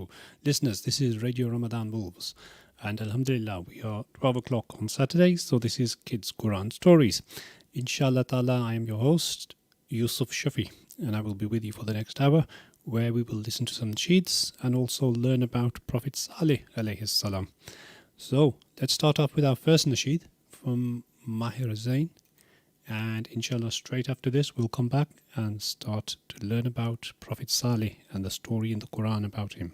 So, listeners, this is Radio Ramadan Wolves. And Alhamdulillah, we are 12 o'clock on Saturdays. So, this is Kids Quran Stories. Inshallah ta'ala, I am your host, Yusuf Shafi. And I will be with you for the next hour, where we will listen to some nasheeds and also learn about Prophet Saleh alayhi salam. So, let's start off with our first nasheed from Mahir Zain. And inshallah, straight after this, we'll come back and start to learn about Prophet Saleh and the story in the Quran about him.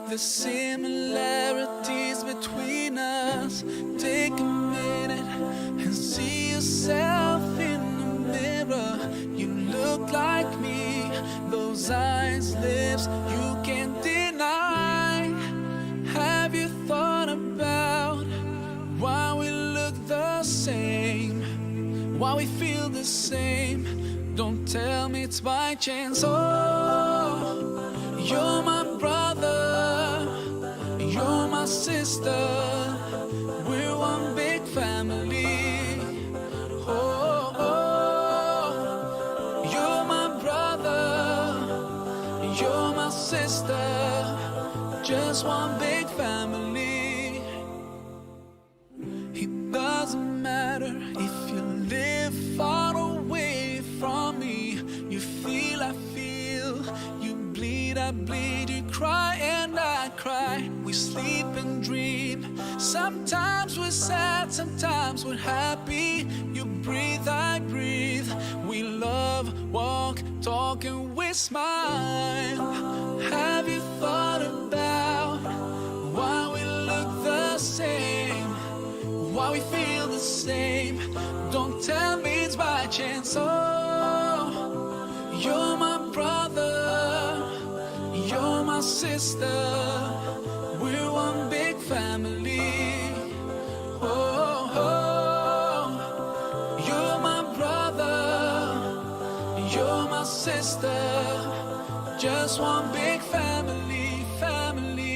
The similarities between us. Take a minute and see yourself in the mirror. You look like me, those eyes, lips, you can't deny. Have you thought about why we look the same, why we feel the same? Don't tell me it's by chance. Oh, you're my brother, you're my sister, we're one big family. Oh, oh, you're my brother, you're my sister, just one big family. It doesn't matter if you live far away from me. You feel, I feel, you bleed, I bleed, you cry and I cry. We sleep and dream. Sometimes we're sad, sometimes we're happy. You breathe, I breathe. We love, walk, talk, and we smile. Have you thought about why we look the same, why we feel the same? Don't tell me it's by chance. Oh, you're my brother, you're my sister, we're one big family. Oh, oh, you're my brother, you're my sister, just one big family, family.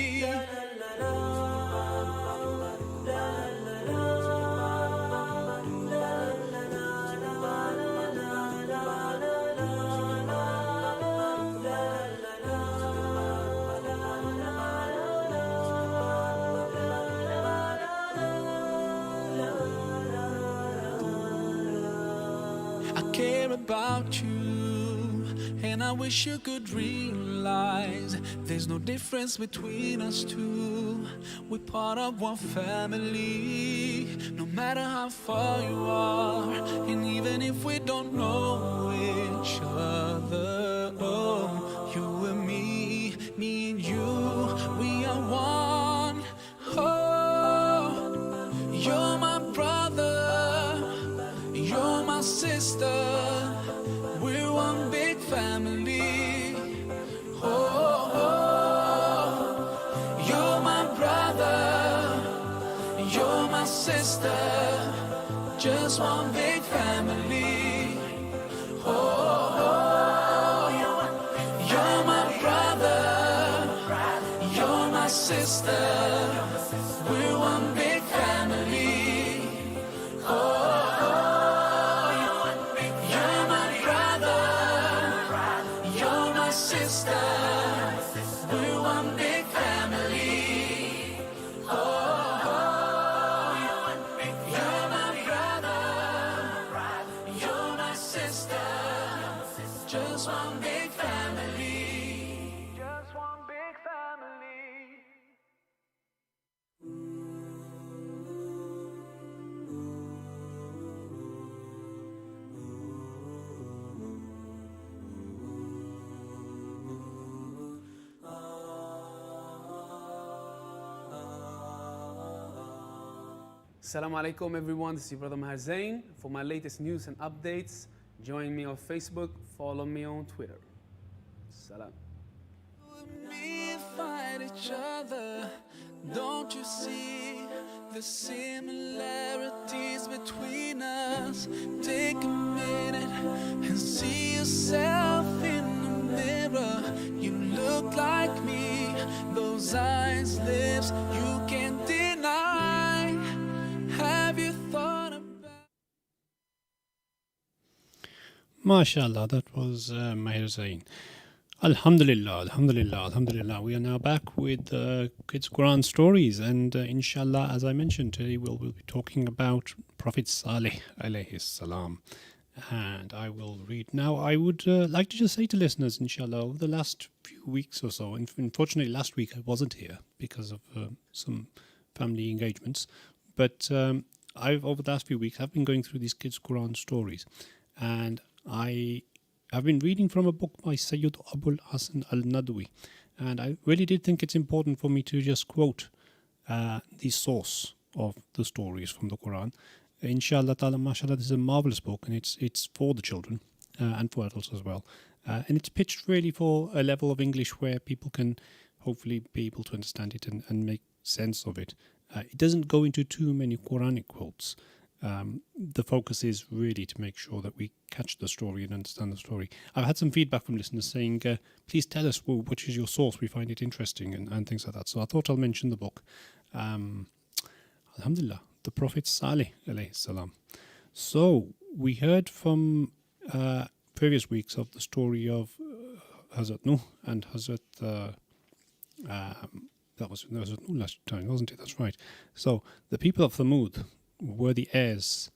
Care about you, and I wish you could realize there's no difference between us two. We're part of one family, no matter how far you are, and even if we don't know each other. Oh, you and me and you, we are one. Oh, you're my brother, you're my sister, we're one big family. Oh, oh, you're my brother, you're my sister, just one big family. Oh, oh, you're my brother, you're my sister, we're one big family. Oh, we're one big family. Oh, oh, you're my brother, you're my sister, just one big family. Just one big family. Assalamu alaikum everyone, this is your brother Maher Zain. For my latest news and updates, join me on Facebook, follow me on Twitter. Salam. We fight each other. Don't you see the similarities between us? Take a minute and see yourself in the mirror. You look like me, those eyes, lips, you can't deny. Have you thought about? MashaAllah, that was Maher Zain. Alhamdulillah, Alhamdulillah, Alhamdulillah. We are now back with Kids Quran stories, and inshallah, as I mentioned today, we'll be talking about Prophet Saleh alayhi salam. And I will read now. I would like to just say to listeners, inshallah, over the last few weeks or so, and unfortunately last week I wasn't here because of some family engagements, but over the last few weeks I've been going through these Kids Quran stories, and I've been reading from a book by Sayyid Abul Hasan al-Nadwi, and I really did think it's important for me to just quote the source of the stories from the Quran. Inshallah ta'ala, mashallah, this is a marvelous book, and it's for the children and for adults as well. And it's pitched really for a level of English where people can hopefully be able to understand it and make sense of it. It doesn't go into too many Quranic quotes. The focus is really to make sure that we catch the story and understand the story. I've had some feedback from listeners saying, please tell us which is your source. We find it interesting and things like that. So I thought I'll mention the book. Alhamdulillah, the Prophet Saleh alayhi salam. So we heard from previous weeks of the story of Hazrat Nuh and Hazrat that was Nuh last time, wasn't it? That's right. So the people of Thamud were the heirs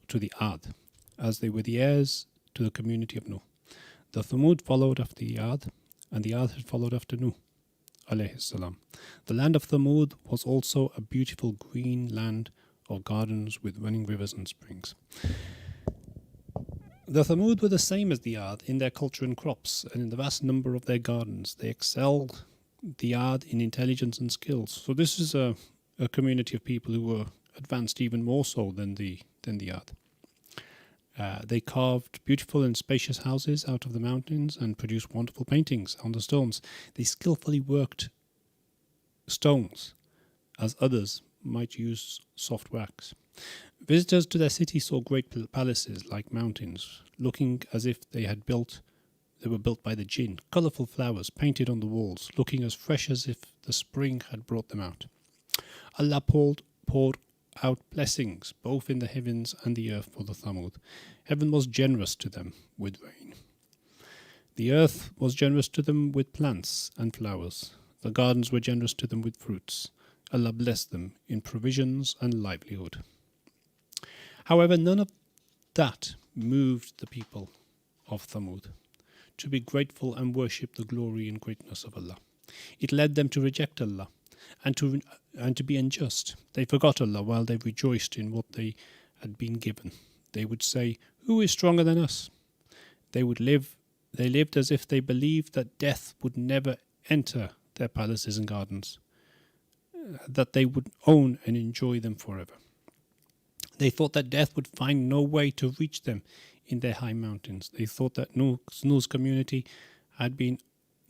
to the Ad, as they were the heirs to the community of Nuh. The Thamud followed after the Ad, and the Ad had followed after Nuh alayhi salam. The land of Thamud was also a beautiful green land of gardens with running rivers and springs. The Thamud were the same as the Ad in their culture and crops, and in the vast number of their gardens. They excelled the Ad in intelligence and skills. So this is a community of people who were advanced even more so than the Ad. They carved beautiful and spacious houses out of the mountains and produced wonderful paintings on the stones. They skillfully worked stones, as others might use soft wax. Visitors to their city saw great palaces like mountains, looking as if they were built by the jinn. Colourful flowers painted on the walls, looking as fresh as if the spring had brought them out. Allah poured out blessings both in the heavens and the earth for the Thamud. Heaven was generous to them with rain. The earth was generous to them with plants and flowers. The gardens were generous to them with fruits. Allah blessed them in provisions and livelihood. However, none of that moved the people of Thamud to be grateful and worship the glory and greatness of Allah. It led them to reject Allah and to be unjust. They forgot Allah while they rejoiced in what they had been given. They would say, "Who is stronger than us?" They lived as if they believed that death would never enter their palaces and gardens, that they would own and enjoy them forever. They thought that death would find no way to reach them in their high mountains. They thought that Nuh's community had been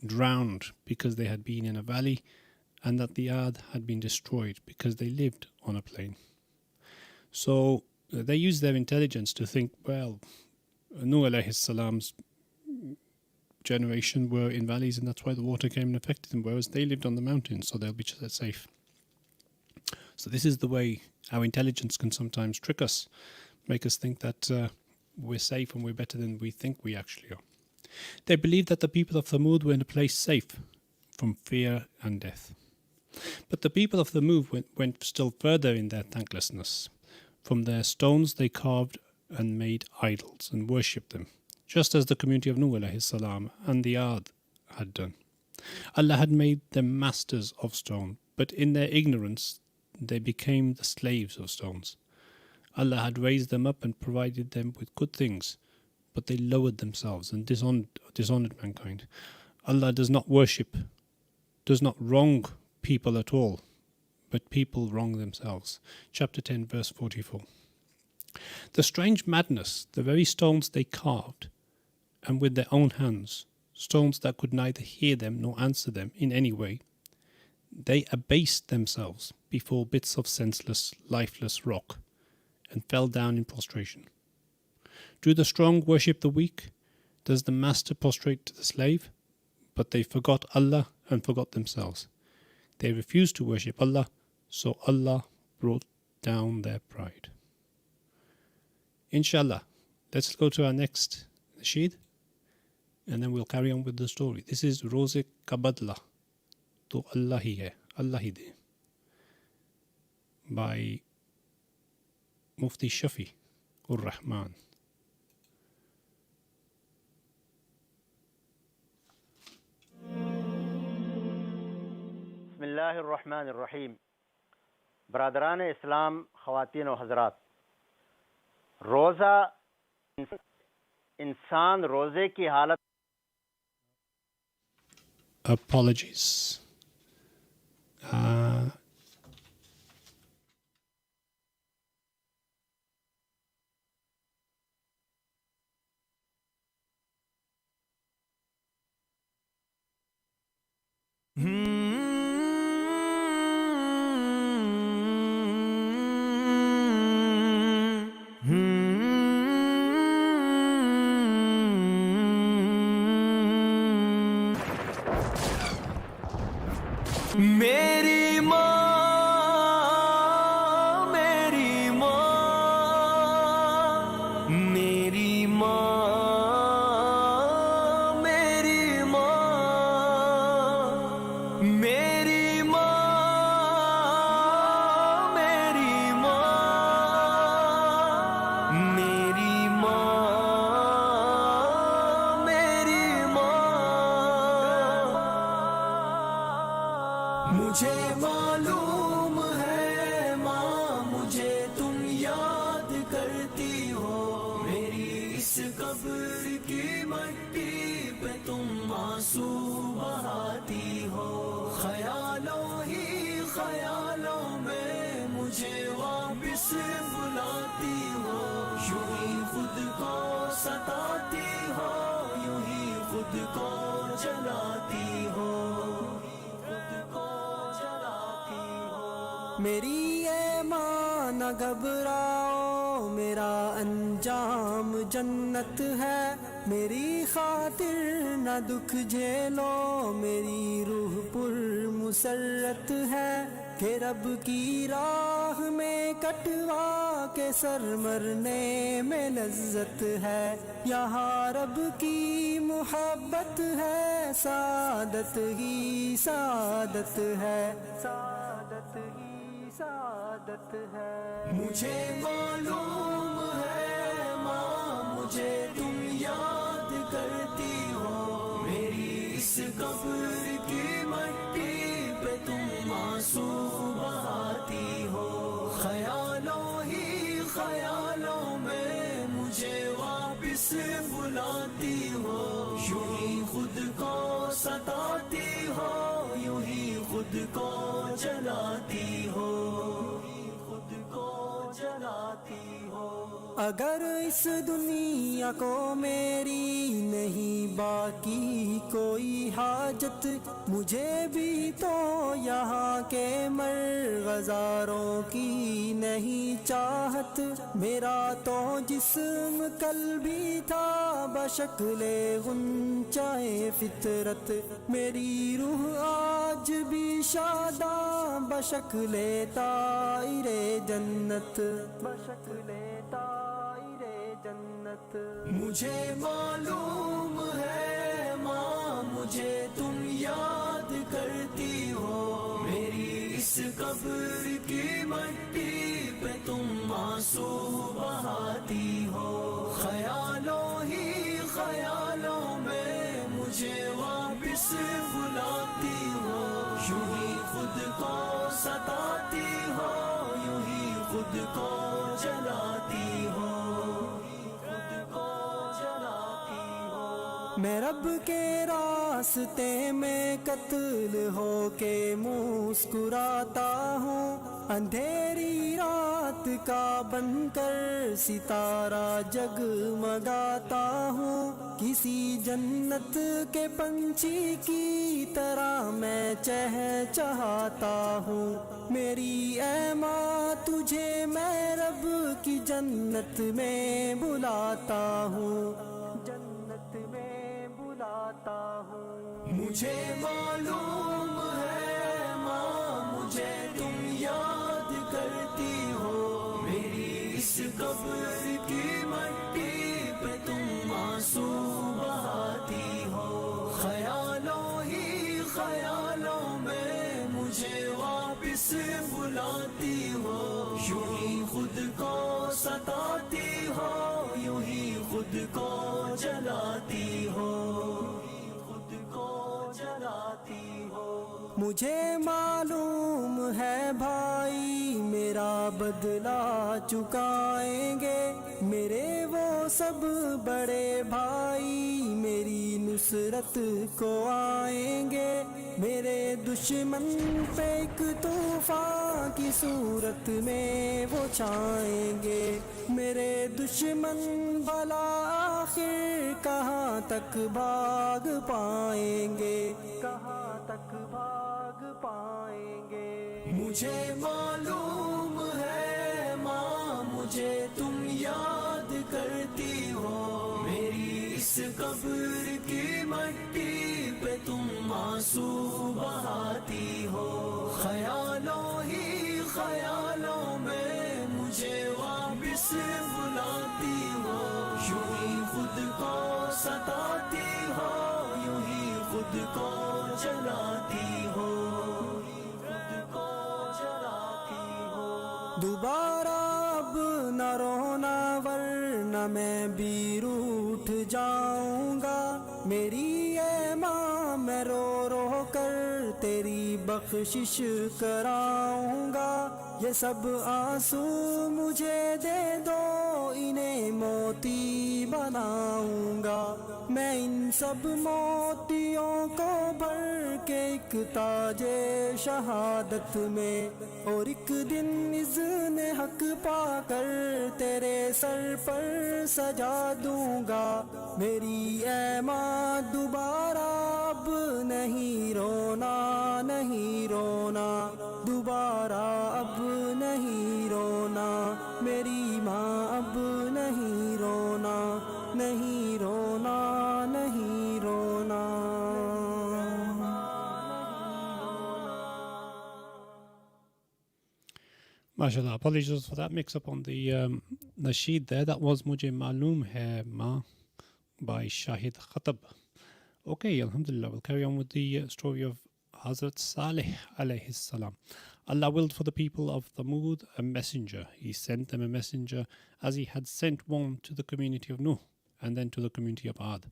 drowned because they had been in a valley, and that the Ad had been destroyed because they lived on a plain. So they used their intelligence to think, well, Nuh alayhi salam's generation were in valleys, and that's why the water came and affected them, whereas they lived on the mountains, so they'll be safe. So this is the way our intelligence can sometimes trick us, make us think that we're safe and we're better than we think we actually are. They believed that the people of Thamud were in a place safe from fear and death. But the people of Thamud went still further in their thanklessness. From their stones they carved and made idols and worshipped them, just as the community of Nuh alayhi salam and the Ad had done. Allah had made them masters of stone, but in their ignorance they became the slaves of stones. Allah had raised them up and provided them with good things, but they lowered themselves and dishonored mankind. Allah does not wrong people at all, but people wrong themselves. Chapter 10, verse 44. The strange madness, the very stones they carved, and with their own hands, stones that could neither hear them nor answer them in any way, they abased themselves before bits of senseless, lifeless rock, and fell down in prostration. Do the strong worship the weak? Does the master prostrate to the slave? But they forgot Allah and forgot themselves. They refused to worship Allah, so Allah brought down their pride. Inshallah, let's go to our next nasheed, and then we'll carry on with the story. This is Roze ka badla, to Allah hi hai, Allah hi de, by Mufti Shafi ur Rahman. بسم اللہ الرحمن الرحیم. برادران اسلام، خواتین و حضرات، روزہ انسان روزے کی حالت Apologies. میری ماں، میری ماں، میری ماں، میری ماں، میری ماں، میری ماں، میری ماں، میری ماں. مجھے معلوم ہے ماں، مجھے تم یاد کرتی ہو، میری اس قبر کی مٹی پہ تم آنسو بہاتی ہو. خیالوں ہی خیالوں میں مجھے واپس بلاتی ہو، یوں ہی خود کو ستاتی ہو، یوں ہی خود کو جلاتی ہو. میری اے ماں نہ گھبراؤ، میرا انجام جنت ہے. میری خاطر نہ دکھ جھیلو، میری روح پر مسرت ہے. کہ رب کی راہ میں کٹوا کے سر مرنے میں لذت ہے. یہاں رب کی محبت ہے، سعادت ہی سعادت ہے، سعادت ہی سعادت ہے. مجھے معلوم ہے ماں، مجھے تم یاد کرتی ہو، میری اس قبر کی مٹی پہ تم آنسو بہاتی ہو. خیالوں ہی خیالوں میں مجھے واپس بلاتی ہو، یوں ہی خود کو ستاتی ہو، یوں ہی خود کو جلاتی ہو، خود کو جلاتی ہو. اگر اس دنیا کو میری نہیں باقی کوئی حاجت، مجھے بھی تو یہاں کے مرغزاروں کی نہیں چاہت. میرا تو جسم کل بھی تھا بشکل غنچۂ فطرت، میری روح آج بھی شاداں بشکل طائر جنت، بشکل طائر جنت. مجھے معلوم ہے ماں، مجھے تم یاد کرتی ہو، میری اس قبر کی مٹی پہ تم آنسو بہاتی ہو. خیالوں ہی خیالوں میں مجھے واپس بلاتی ہو، یوں ہی خود کو ستاتی ہو، یوں ہی خود کو جلاتی ہو، خود کو جلاتی ہو. میں رب کے راہ راستے میں قتل ہو کے مسکراتا ہوں، اندھیری رات کا بن کر ستارہ جگمگاتا ہوں، کسی جنت کے پنچھی کی طرح میں چہچہاتا ہوں، میری اے ماں تجھے میں رب کی جنت میں بلاتا ہوں، جنت میں بلاتا ہوں۔ مجھے معلوم ہے ماں مجھے تم یاد کرتی ہو، میری اس قبر کی مٹی پہ تم آنسو بہاتی ہو، خیالوں ہی خیالوں میں مجھے واپس بلاتی ہو، یوں ہی خود کو ستاتی ہو، یوں ہی خود کو جلاتی ہو، خود کو جلاتی ہو۔ مجھے معلوم ہے بھائی میرا بدلہ چکائیں گے، میرے وہ سب بڑے بھائی میری نصرت کو آئیں گے، میرے دشمن پہ ایک طوفان کی صورت میں وہ چھائیں گے، میرے دشمن بھلا آخر کہاں تک بھاگ پائیں گے، کہاں تک بھاگ پائیں گے۔ مجھے معلوم ہے ماں مجھے تم یاد کرتی ہو، میری اس قبر کی مٹی پہ تم آنسو بہاتی ہو، خیالوں ہی خیالوں میں مجھے واپس بلاتی ہو، یوں ہی خود کو ستاتی ہو، یوں ہی خود کو جلاتی ہو، خود کو جلاتی ہو۔ دوبارہ اب نہ رونا ورنہ میں بھی روٹھ جاؤں گا، میری اے ماں میں رو رو کر تیری بخشش کراؤں گا، یہ سب آنسو مجھے دے دو انہیں موتی بناؤں گا، میں ان سب موتیوں کو بھر کے ایک تاج شہادت میں اور ایک دن اذن حق پا کر تیرے سر پر سجا دوں گا، میری اے ماں دوبارہ اب نہیں رونا نہیں رونا، دوبارہ اب نہیں رونا، میری ماں اب نہیں رونا نہیں رونا نہیں رونا۔ MashaAllah, apologies for that mix up on the nasheed there. That was Mujhe Maloom Hai Ma by Shahid Khatab. Okay, alhamdulillah, we'll carry on with the story of Hazrat Saleh alayhi salam. Allah willed for the people of Thamud a messenger. He sent them a messenger as he had sent one to the community of Nuh and then to the community of Ad.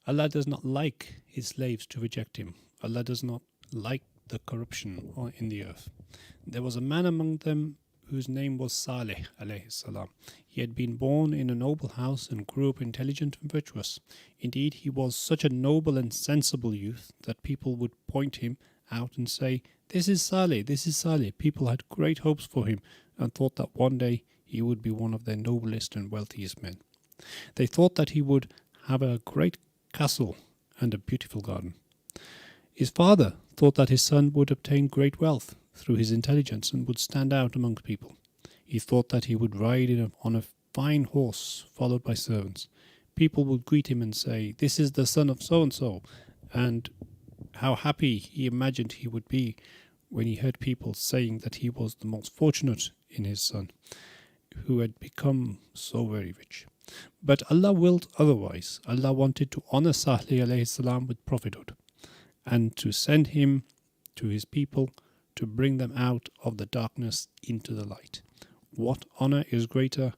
Allah does not like his slaves to reject him. Allah does not like the corruption in the earth. There was a man among them whose name was Saleh alayhi salam. He had been born in a noble house and grew up intelligent and virtuous. Indeed, he was such a noble and sensible youth that people would point him out and say, "This is Saleh, this is Saleh." People had great hopes for him and thought that one day he would be one of their noblest and wealthiest men. They thought that he would have a great castle and a beautiful garden. His father thought that his son would obtain great wealth through his intelligence and would stand out among people. He thought that he would ride on a fine horse followed by servants. People would greet him and say, "This is the son of so-and-so," and how happy he imagined he would be when he heard people saying that he was the most fortunate in his son, who had become so very rich. But Allah willed otherwise. Allah wanted to honor Saleh alayhi salam with prophethood and to send him to his people to bring them out of the darkness into the light. What honor is greater,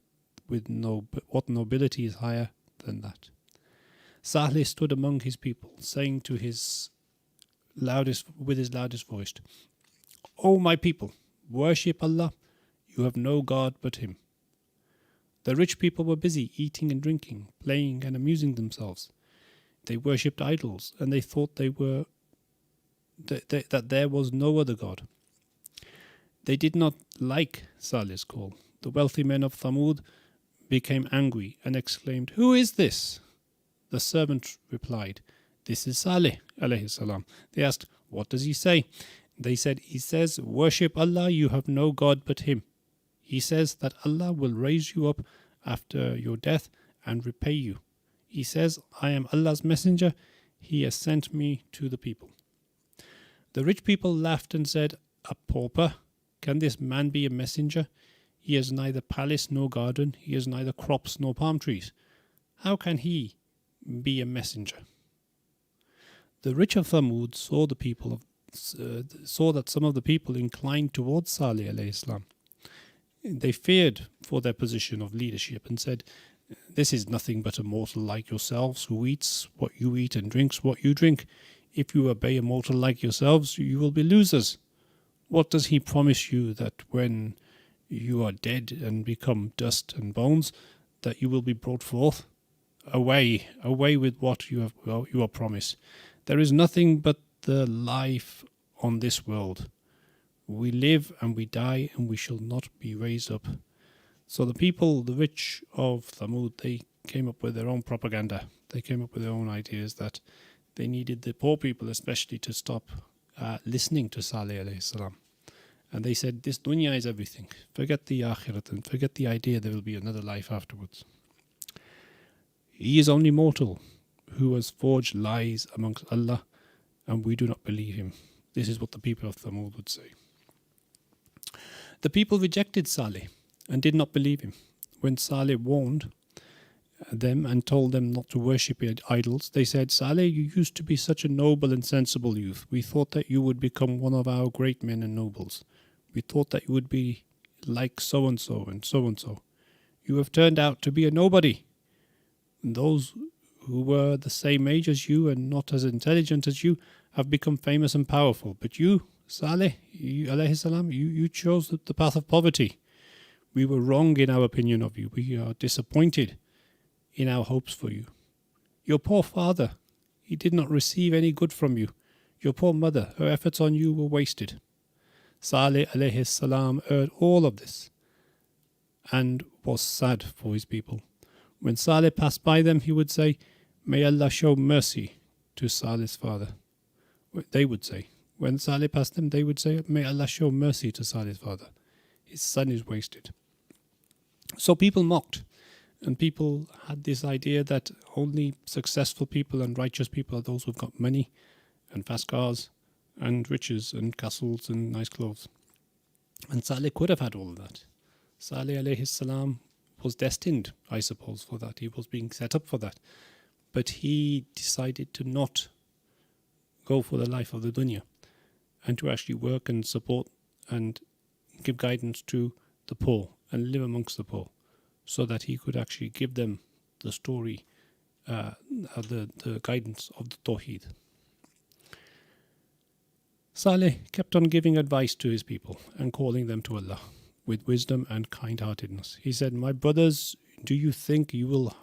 what nobility is higher than that? Saleh stood among his people, saying with his loudest voice, "O my people, worship Allah. You have no God but Him." The rich people were busy eating and drinking, playing and amusing themselves. They worshipped idols, and they thought that there was no other God. They did not like Salih's call. The wealthy men of Thamud became angry and exclaimed, "Who is this?" The servant replied, "This is Salih alayhi salam." They asked, "What does he say?" They said, "He says, worship Allah, you have no God but him. He says that Allah will raise you up after your death and repay you. He says, I am Allah's messenger. He has sent me to the people." The rich people laughed and said, "A pauper? Can this man be a messenger? He has neither palace nor garden. He has neither crops nor palm trees. How can he be a messenger?" The rich of Thamud saw that some of the people inclined towards Salih alayhi salam. They feared for their position of leadership and said, "This is nothing but a mortal like yourselves who eats what you eat and drinks what you drink. If you obey a mortal like yourselves, you will be losers. What does he promise you, that when you are dead and become dust and bones, that you will be brought forth? Away with what you are promised. There is nothing but the life on this world. We live and we die, and we shall not be raised up." So the people, the rich of Thamud, they came up with their own propaganda. They came up with their own ideas that they needed the poor people especially to stop listening to Salih alayhi salam. And they said, this dunya is everything. Forget the akhirat and forget the idea there will be another life afterwards. He is only mortal who has forged lies amongst Allah, and we do not believe him. This is what the people of Thamud would say. The people rejected Salih and did not believe him. When Salih warned them and told them not to worship idols, they said, "Salih, you used to be such a noble and sensible youth. We thought that you would become one of our great men and nobles. We thought that you would be like so-and-so and so-and-so. You have turned out to be a nobody. And those who were the same age as you and not as intelligent as you have become famous and powerful. But you, Salih, alayhi salam, you chose the path of poverty. We were wrong in our opinion of you. We are disappointed in our hopes for you. Your poor father, he did not receive any good from you. Your poor mother, her efforts on you were wasted." Salih alayhi salam heard all of this and was sad for his people. When Salih passed by them, he would say, "May Allah show mercy to Salih's father." They would say, when Salih passed them, they would say, "May Allah show mercy to Salih's father. His son is wasted." So people mocked, and people had this idea that only successful people and righteous people are those who've got money and fast cars and riches and castles and nice clothes. And Salih could have had all of that. Salih alayhi salam was destined, I suppose, for that. He was being set up for that. But he decided to not go for the life of the dunya and to actually work and support and give guidance to the poor and live amongst the poor, so that he could actually give them the story, the guidance of the Tawheed. Saleh kept on giving advice to his people and calling them to Allah with wisdom and kind-heartedness. He said, "My brothers, do you think you will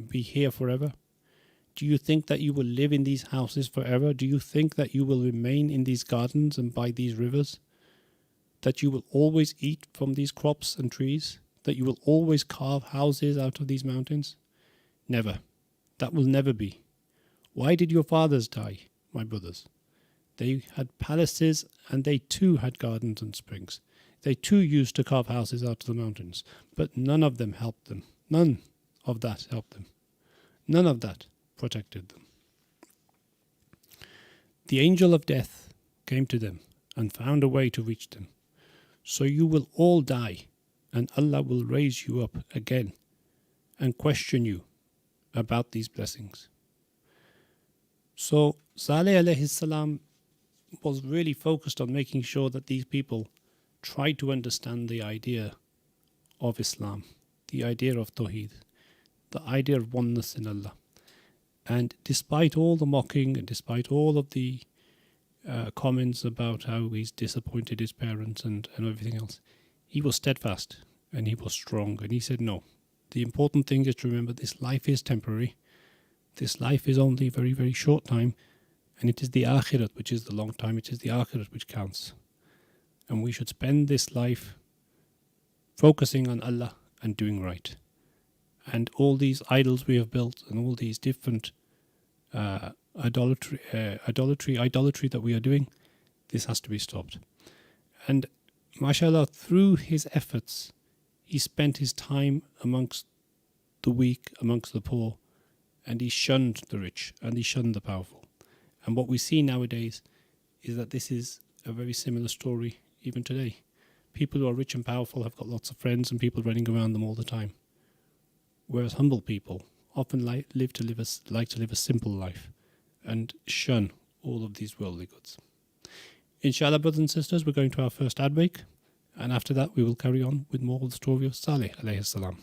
be here forever? Do you think that you will live in these houses forever? Do you think that you will remain in these gardens and by these rivers? That you will always eat from these crops and trees? That you will always carve houses out of these mountains? Never. That will never be. Why did your fathers die, my brothers? They had palaces and they too had gardens and springs. They too used to carve houses out of the mountains, but none of them helped them. None of that helped them. None of that protected them. The angel of death came to them and found a way to reach them. So you will all die, and Allah will raise you up again and question you about these blessings." So Saleh alayhi salam was really focused on making sure that these people tried to understand the idea of Islam, the idea of Tawheed, the idea of oneness in Allah. And despite all the mocking and despite all of the comments about how he's disappointed his parents and everything else, he was steadfast and he was strong, and he said, no, the important thing is to remember this life is temporary. This life is only a very, very short time, and it is the akhirat which is the long time. It is the akhirat which counts. And we should spend this life focusing on Allah and doing right. And all these idols we have built and all these different idolatry that we are doing, this has to be stopped. And mashallah, through his efforts, he spent his time amongst the weak, amongst the poor, and he shunned the rich and he shunned the powerful. And what we see nowadays is that this is a very similar story even today. People who are rich and powerful have got lots of friends and people running around them all the time. Whereas humble people often like to live a simple life and shun all of these worldly goods. Inshallah, brothers and sisters, we're going to our first ad break, and after that we will carry on with more of the story of Saleh alayhi salam.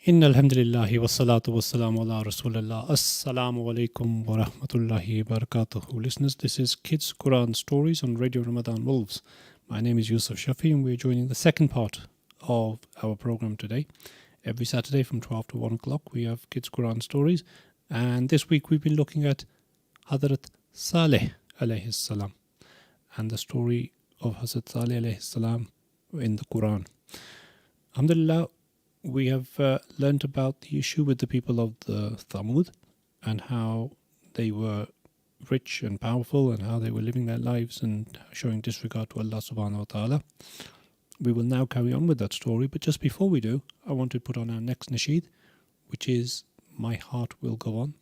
Inna alhamdulillahi wassalatu wassalamu ala rasulillah. Assalamu alaikum wa rahmatullahi wa barakatuh. Listeners, this is Kids Quran Stories on Radio Ramadan Wolves. My name is Yusuf Shafi and we're joining the second part of our program today. Every Saturday from 12 to 1 o'clock we have Kids Quran Stories, and this week we've been looking at Hazrat Saleh alayhi salam and the story of Hazrat Saleh alayhi salam in the Quran. Alhamdulillah, we have learnt about the issue with the people of the Thamud and how they were rich and powerful and how they were living their lives and showing disregard to Allah subhanahu wa ta'ala. We will now carry on with that story, but just before we do, I want to put on our next nasheed, which is My Heart Will Go On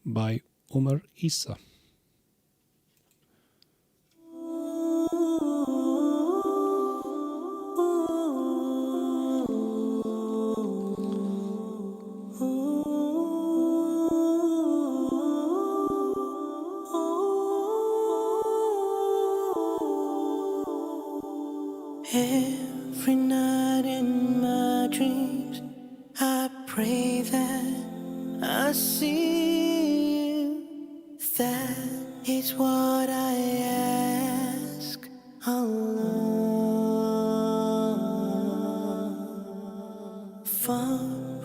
by Umar Isa. Every night in my dreams, I pray that I see you. That is what I ask, Allah. Far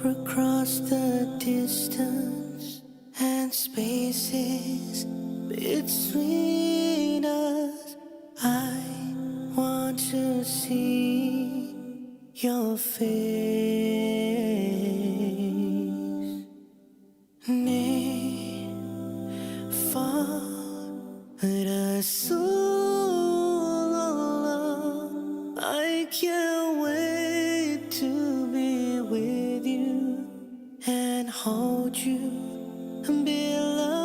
across the distance and spaces between us, I want to see your face. Near, far, Rasulullah, I can't wait to be with you and hold you, beloved.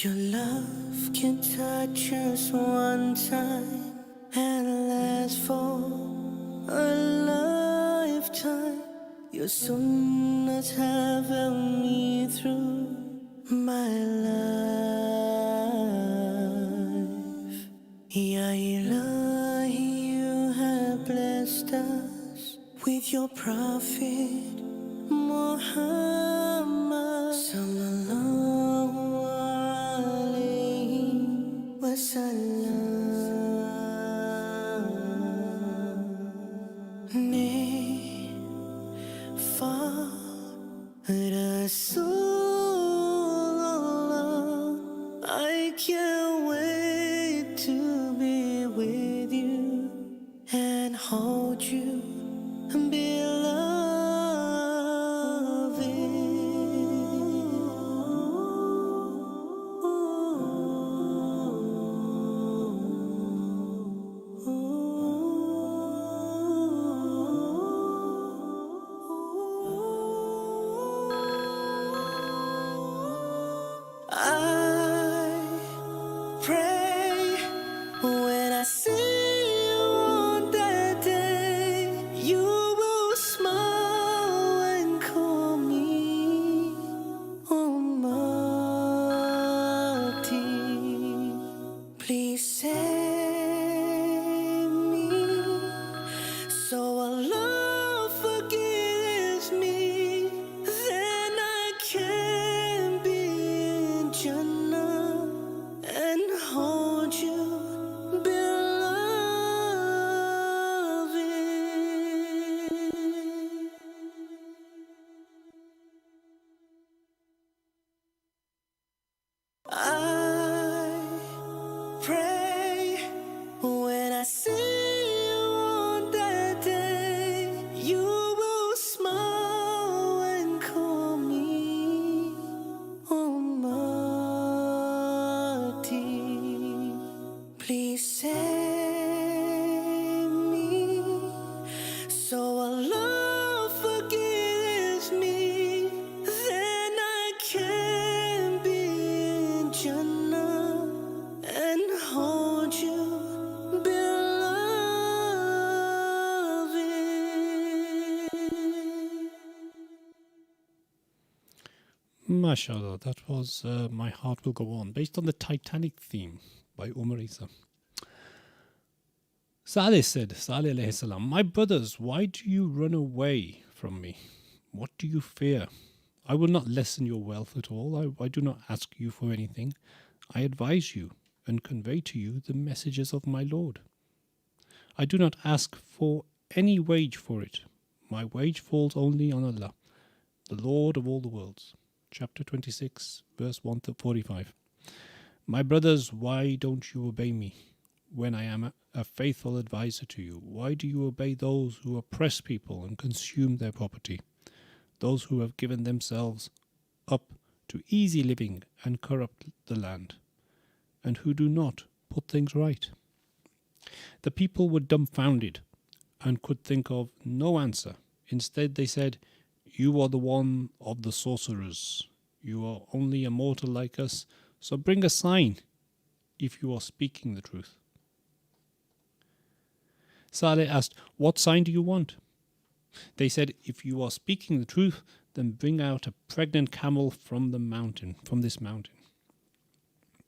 Your love can touch us one time and last for a lifetime. Your sunnahs have helped me through my life. Ya Ilahi, you have blessed us with your prophet Muhammad sallallahu alayhi wa sallam. Near, far, Rasulullah, I can't wait to be with you and hold you, I pray when I see you on that day, you will smile and call me Almighty. Please save me so Allah forgives me, then I can be in Jannah and hold you, beloved. I pray when I see you on that day, you will smile and call me Almighty. Please save me so Allah forgives me, then I can be in Jannah and hold you, beloved. MashaAllah, that was My Heart Will Go On, based on the Titanic theme by Umar Isa. Saleh said, Saleh alayhi salam, my brothers, why do you run away from me? What do you fear? I will not lessen your wealth at all. I do not ask you for anything. I advise you and convey to you the messages of my Lord. I do not ask for any wage for it. My wage falls only on Allah, the Lord of all the worlds. Chapter 26, verse 1 to 45. My brothers, why don't you obey me when I am a faithful advisor to you? Why do you obey those who oppress people and consume their property? Those who have given themselves up to easy living and corrupt the land, and who do not put things right. The people were dumbfounded and could think of no answer. Instead they said, you are the one of the sorcerers. You are only a mortal like us, so bring a sign if you are speaking the truth. Saleh asked, what sign do you want? They said, if you are speaking the truth, then bring out a pregnant camel from this mountain.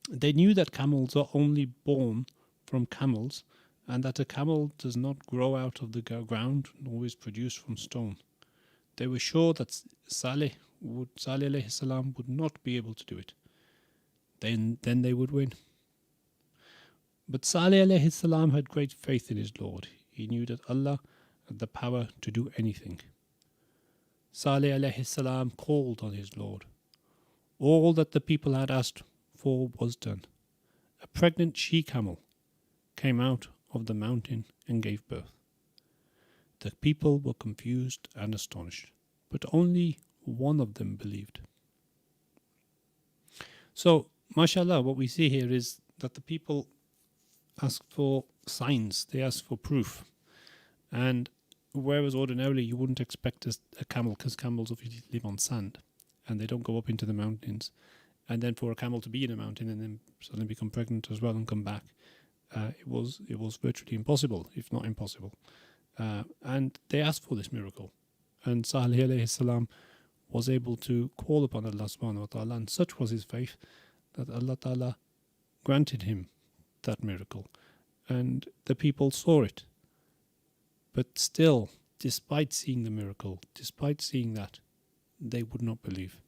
They knew that camels are only born from camels, and that a camel does not grow out of the ground nor is produced from stone. They were sure that Saleh alayhi salam would not be able to do it. Then they would win. But Saleh alayhi salam had great faith in his Lord. He knew that Allah had the power to do anything. Saleh alayhi salam called on his Lord. All that the people had asked for was done. A pregnant she-camel came out of the mountain and gave birth. The people were confused and astonished, but only one of them believed. So, mashallah, what we see here is that the people asked for signs, they asked for proof. And whereas ordinarily you wouldn't expect a camel, because camels obviously live on sand and they don't go up into the mountains, and then for a camel to be in a mountain and then suddenly become pregnant as well and come back, it was virtually impossible, if not impossible. And they asked for this miracle, and Salih alayhi salam was able to call upon Allah subhanahu wa ta'ala, and such was his faith that Allah ta'ala granted him that miracle, and the people saw it. But still, despite seeing the miracle, despite seeing that, they would not believe.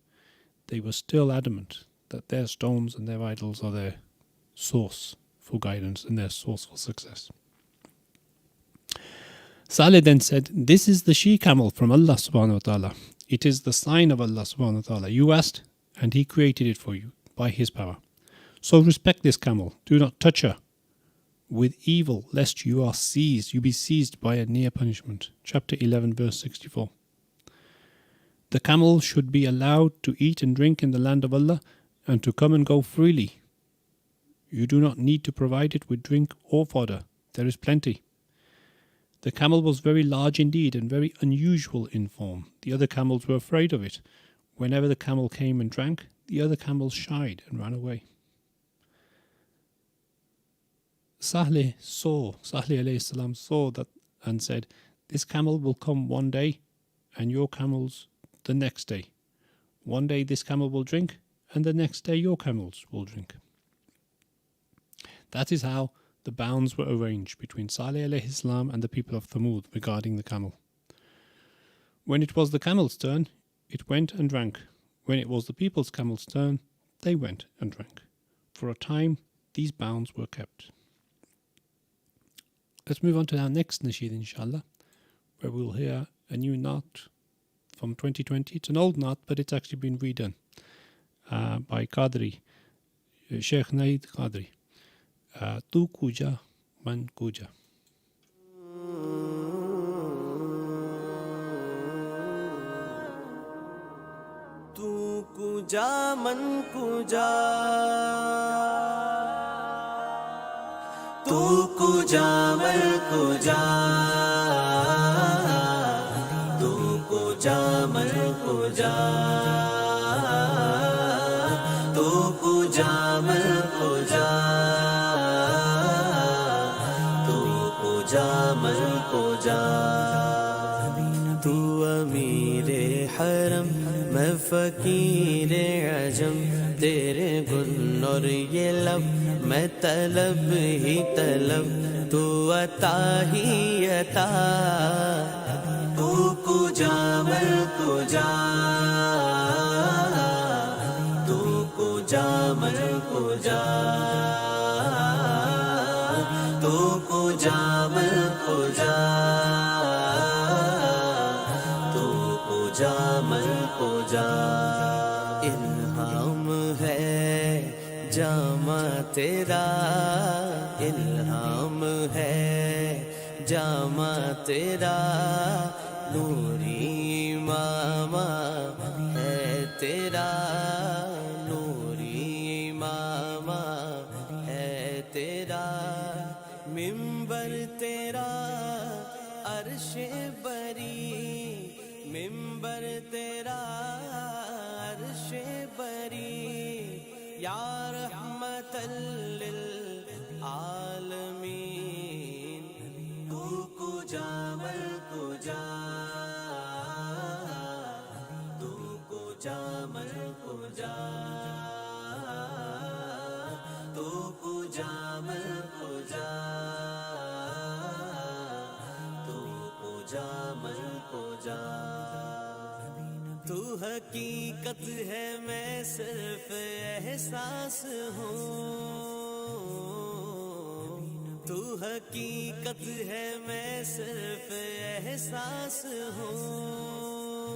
They were still adamant that their stones and their idols are their source for guidance and their source for success. Saleh then said, this is the she-camel from Allah subhanahu wa ta'ala. It is the sign of Allah subhanahu wa ta'ala. You asked, and He created it for you by His power. So respect this camel. Do not touch her with evil, lest you be seized by a near punishment. Chapter 11, verse 64. The camel should be allowed to eat and drink in the land of Allah and to come and go freely. You do not need to provide it with drink or fodder. There is plenty. The camel was very large indeed and very unusual in form. The other camels were afraid of it. Whenever the camel came and drank, the other camels shied and ran away. Saleh alayhi salam saw that and said, this camel will come one day and your camels the next day. One day this camel will drink and the next day your camels will drink. That is how the bounds were arranged between Saleh alayhi salam and the people of Thamud regarding the camel. When it was the camel's turn, it went and drank. When it was the people's camel's turn, they went and drank. For a time, these bounds were kept. Let's move on to our next nasheed, inshallah, where we'll hear a new naat from 2020. It's an old naat, but it's actually been redone by Qadri, Sheikh Naid Qadri. Tu kuja man kuja. Tu kuja man kuja, tu kuja man kuja, tu kuja man kuja, tu kuja man kuja, tu kuja man kuja. तू अमीरे हरम मैं फकीर अजम तेरे गुन और ये लब मैं तलब ही तलब تو عطا ہی عطا تو کجا مل کجا تو کجا مل کجا تو کجا مل کجا تو کجا مل کجا الہام ہے جامع تیرا الہام ہے جامع تیرا نوری ماما ہے تیرا نوری ماما ہے تیرا منبر تیرا عرش بری منبر تیرا عرش بری یا رحمت للعالمین تو کجا مل کجا تو کجا مل کجا تو کجا مل کجا تو کجا مل کجا تو حقیقت ہے میں صرف احساس ہوں تو حقیقت ہے میں صرف احساس ہوں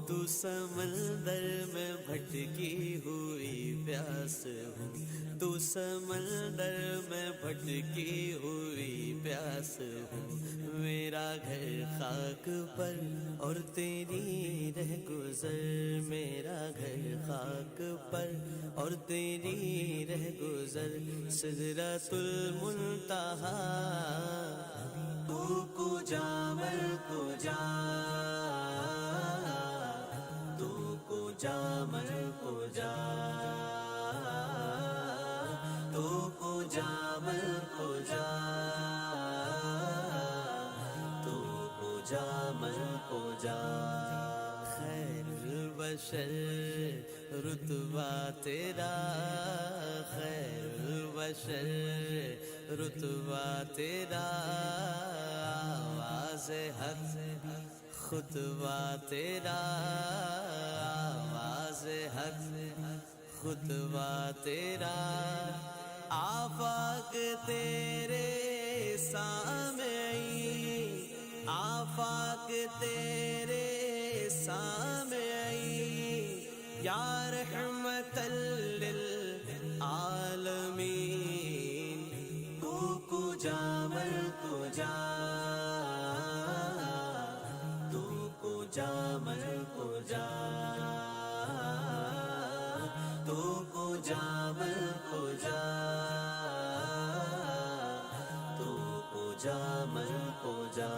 تو سمندر میں بھٹکی ہوئی پیاس ہوں تو سمندر میں بھٹکی ہوئی پیاس ہوں میرا گھر خاک پر اور تیری رہ گزر میرا گھر خاک پر اور تیری رہ گزر سدرۃ المنتہا تو کجا مل کجا تو کجا مل کجا تو کجا مل کجا تو کجا مل کجا خیر البشر رتبہ تیرا خیر البشر رتبہ تیرا آواز حق خطبہ تیرا آواز حق خطبہ تیرا آفاق تیرے سامعی آفاق تیرے سامعی یا رحمت للعالمین تو کجا مل کجا تو کجا مل کجا تو کجا مل کجا تو کجا مل کجا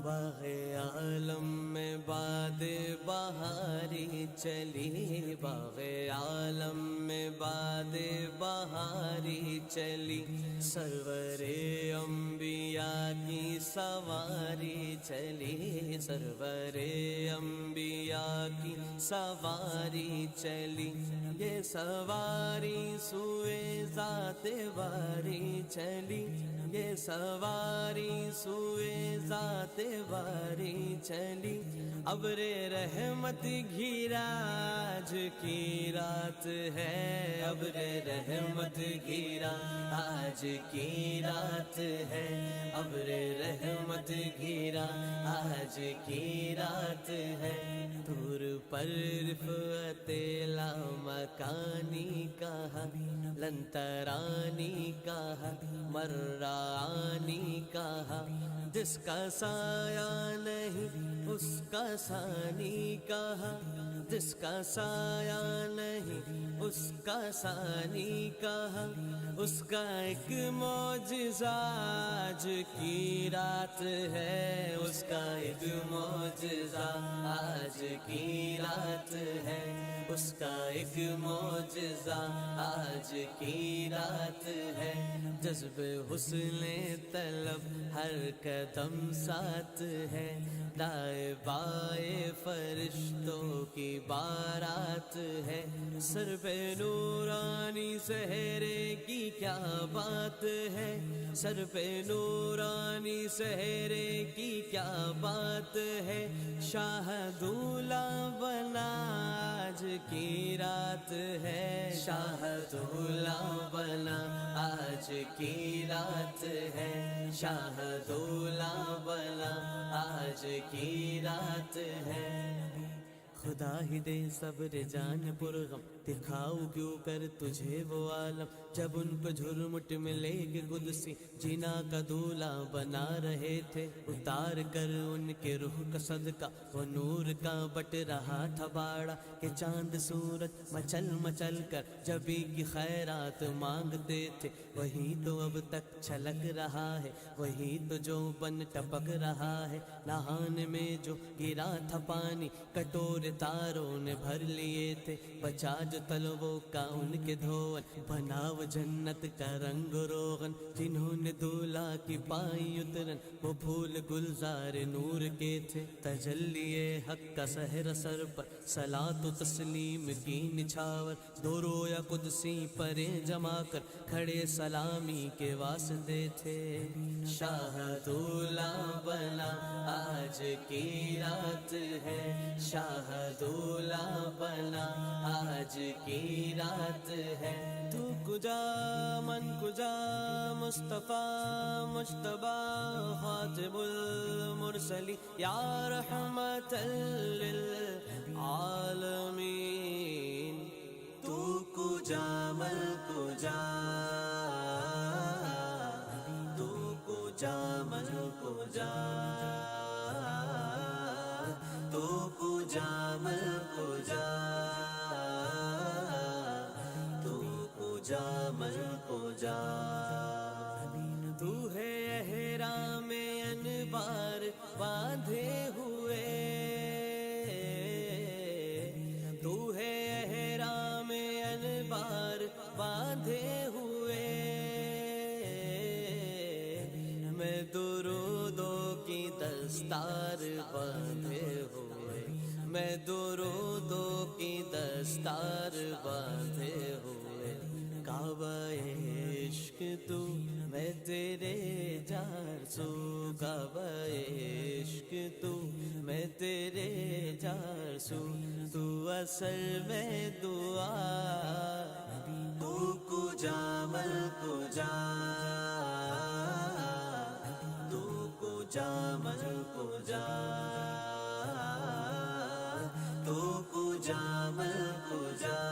باغ عالم میں باد بہاری چلی باغ عالم میں باد بہاری چلی سرور انبیاء کی سواری چلی سرور انبیاء کی سواری چلی یہ سواری سوئے ذات باری چلی یہ سواری سوئے ذات باری چلی ابر رحمت گھیرا آج کی رات ہے ابر رحمت گھیرا آج کی رات ہے ابر رحمت گھیرا آج کی رات ہے دور پر رفعت لامکانی کہا لنترانی کہا مرانی کہا جس کا سایہ نہیں اس کا ثانی کہا جس کا سایہ نہیں اس کا ثانی کہا اس کا ایک معجزہ آج کی رات ہے اس کا ایک معجزہ آج کی رات ہے اس کا ایک معجزہ آج کی رات ہے، جذب حسن طلب ہر قدم ساتھ ہے، دائیں بائیں فرشتوں کی بارات ہے، سر پہ نورانی سہرے کی کیا بات ہے، سر پہ نورانی سہرے کی کیا بات ہے، شاہ دولہا بنا آج کی رات ہے، شاہ دولہا بنا آج کی رات ہے، شاہ دولہا بنا آج کی رات ہے، خدا ہی دے صبر جان پرغم، دکھاؤ کیوں کر تجھے وہ عالم، جب ان پہ جھرمٹ ملے گی قدسی، جینا کا دولہا بنا رہے تھے، اتار کر ان کے روح کا صدقہ، وہ نور کا بٹ رہا تھا باڑا، کہ چاند سورج مچل مچل کر جبی کی خیرات مانگتے تھے، وہی تو اب تک چھلک رہا ہے، وہی تو جو بن ٹپک رہا ہے، نہانے میں جو گرا تھا پانی کٹورے تاروں نے بھر لیے تھے، بچا جو تلووں کا ان کے دھون، بنا وہ جنت کا رنگ روغن، جنہوں نے دولہا کی پائی اترن، وہ پھول گلزار نور کے تھے، تجلی حق کا سحر سر پر صلاۃ و تسلیم کی نچھاور، دو رویا قدسی پرے جما کر کھڑے سلامی کے واسطے تھے، شاہ دولہا بنا آج کی رات ہے، شاہ دولہا بنا آج کی رات ہے، تو کجا من کجا مصطفیٰ مجتبی خاتم المرسلی یا رحمت للعالمین، تو کجا من کجا، تو کجا من کجا، تو کجا من کجا، تو کجا من کجا، تو ہے احرام انوار باندھے ہوئے، تو ہے احرام انوار باندھے ہوئے، میں درودوں کی دستار باندھے ہوئے، میں درودوں کی دستار باندھے ہوئے، کعبہ عشق تو میں تیرے جار سو، کعبہ عشق تو میں تیرے جار سو، تو اصل میں دعا، تو کجا من کجا، تو کجا من کجا، تو کجا من کجا،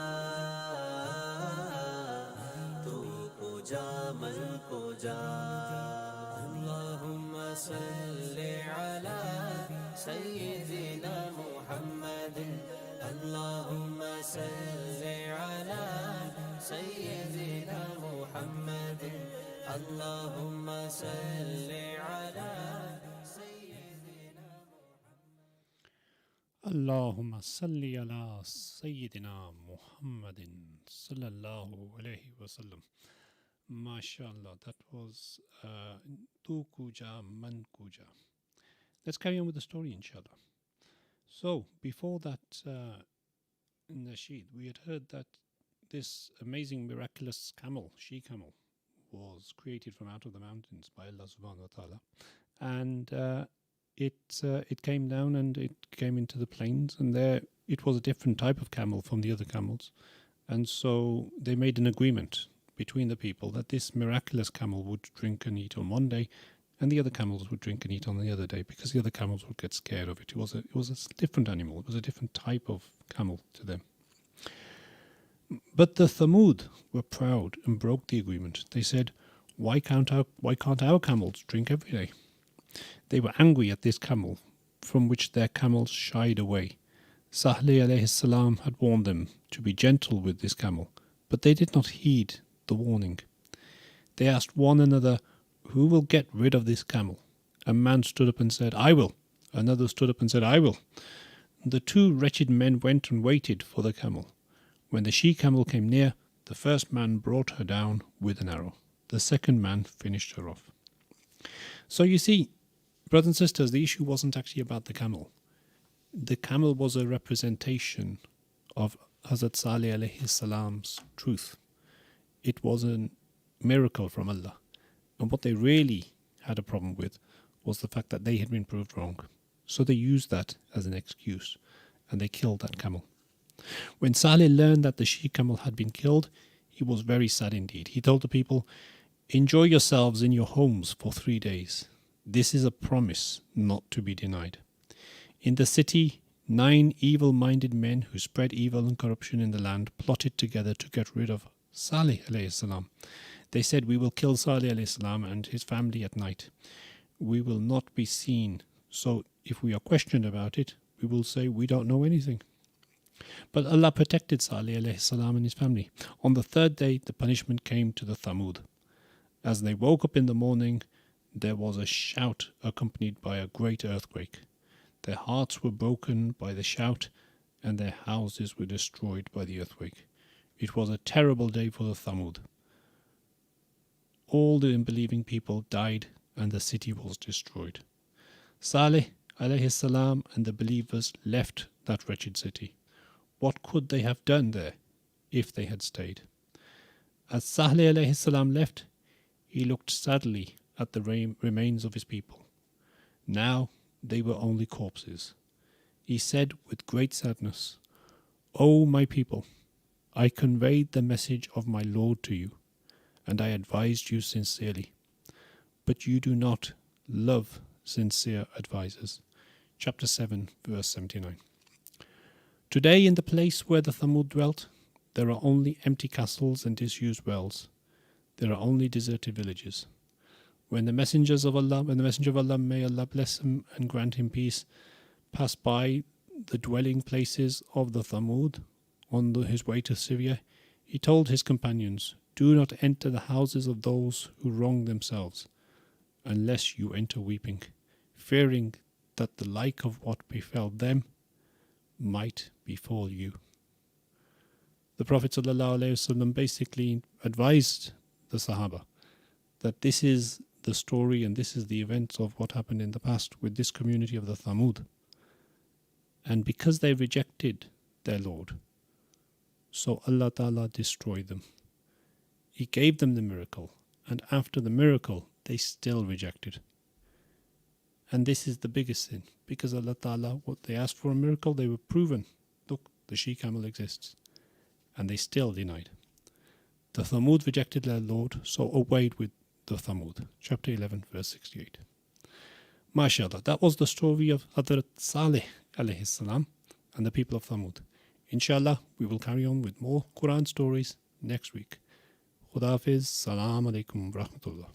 تو کجا من کجا، اللہم صلی علی سیدنا محمد، اللہم صلی علی سیدنا محمد، اللہم صلی علی اللهم صل على سيدنا محمد sallallahu alayhi wasallam. MashaAllah, that was Tu Kuja Man Kuja. Let's carry on with the story, inshallah. So, before that nasheed, we had heard that this amazing, miraculous camel, she-camel, was created from out of the mountains by Allah subhanahu wa ta'ala. And it came down and it came into the plains, and there it was a different type of camel from the other camels. And so they made an agreement between the people that this miraculous camel would drink and eat on one day, and the other camels would drink and eat on the other day, because the other camels would get scared of it. It was a different animal. It was a different type of camel to them. But the Thamud were proud and broke the agreement. They said, why can't our camels drink every day? They were angry at this camel, from which their camels shied away. Salih alayhi salam had warned them to be gentle with this camel, but they did not heed the warning. They asked one another, who will get rid of this camel? A man stood up and said, I will. Another stood up and said, I will. the two wretched men went and waited for the camel. When the she-camel came near, the first man brought her down with an arrow. The second man finished her off. So you see, brothers and sisters, the issue wasn't actually about the camel. The camel was a representation of Hazrat Salih alayhi salam's truth. It was a miracle from Allah. And what they really had a problem with was the fact that they had been proved wrong. So they used that as an excuse, and they killed that camel. When Salih learned that the she-camel had been killed, he was very sad indeed. He told the people, "Enjoy yourselves in your homes for 3 days. This is a promise not to be denied." In the city, 9 evil-minded men who spread evil and corruption in the land plotted together to get rid of Salih alayhi salam. They said, "We will kill Salih alayhi salam and his family at night. We will not be seen. So if we are questioned about it, we will say we don't know anything." But Allah protected Salih alayhi salam and his family. On the 3rd day, the punishment came to the Thamud. As they woke up in the morning, there was a shout accompanied by a great earthquake. Their hearts were broken by the shout, and their houses were destroyed by the earthquake. It was a terrible day for the Thamud. All the unbelieving people died, and the city was destroyed. Salih alayhi salam and the believers left that wretched city. What could they have done there if they had stayed? As Salih alayhi salam left, he looked sadly at the remains of his people. Now they were only corpses. He said with great sadness, "O my people, I conveyed the message of my Lord to you, and I advised you sincerely. But you do not love sincere advisers." Chapter 7, verse 79. Today, in the place where the Thamud dwelt, there are only empty castles and disused wells. There are only deserted villages. When the messenger of Allah, may Allah bless him and grant him peace, passed by the dwelling places of the Thamud on his way to Syria, he told his companions, "Do not enter the houses of those who wrong themselves, unless you enter weeping, fearing that the like of what befell them might befall you." The Prophet ﷺ basically advised the Sahaba that this is the story and this is the events of what happened in the past with this community of the Thamud. And because they rejected their Lord, so Allah Ta'ala destroyed them. He gave them the miracle, and after the miracle, they still rejected. And this is the biggest sin, because Allah Ta'ala, what they asked for a miracle, they were proven. Look, the she-camel exists. And they still denied. The Thamud rejected their Lord, so away with the Thamud. Chapter 11, verse 68. MashaAllah, that was the story of Hazrat Salih alayhi salam and the people of Thamud. Inshallah, we will carry on with more Quran stories next week. Khuda Hafiz, Salam alaikum rahmatullah.